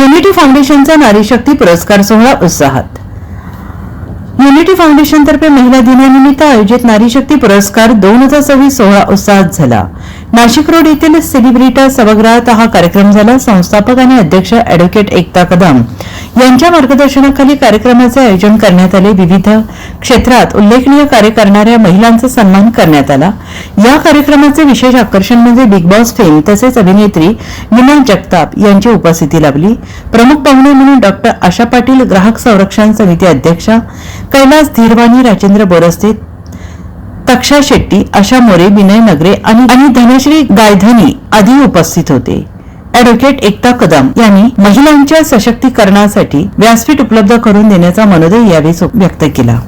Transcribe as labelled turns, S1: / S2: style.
S1: Unity फाउंडेशनचा नारी शक्ती पुरस्कार सोहळा उत्साहात। युनिटी फाउंडेशन तर्फे महिला दिनानिमित्त आयोजित नारी शक्ती पुरस्कार 2026 सोहळा उत्साहात झाला। नाशिक रोड येथील सेलिब्रिटा सभागृहात हा कार्यक्रम झाला। संस्थापक आणि अध्यक्ष ॲडव्होकेट एकता कदम यांच्या मार्गदर्शनाखाली कार्यक्रमाचे आयोजन करण्यात आले। विविध क्षेत्रात उल्लेखनीय कार्य करणाऱ्या महिलांचा सन्मान करण्यात आला। या कार्यक्रमाचे विशेष आकर्षण म्हणजे बिग बॉस फेम तसेच अभिनेत्री मीना जगताप यांची उपस्थिती लाभली। प्रमुख पाहुणे म्हणून डॉक्टर आशा पाटील, ग्राहक संरक्षण समिती अध्यक्षा, कैलास धीरवाणी, राजेंद्र बोरस्ते, तक्षा शेट्टी, आशा मोरे, विनय नगरे आणि धनश्री गायधनी आदी उपस्थित होते। ॲडव्होकेट एकता कदम यांनी महिलांच्या सशक्तीकरणासाठी व्यासपीठ उपलब्ध करून देण्याचा मनोदय यावेळी व्यक्त केला।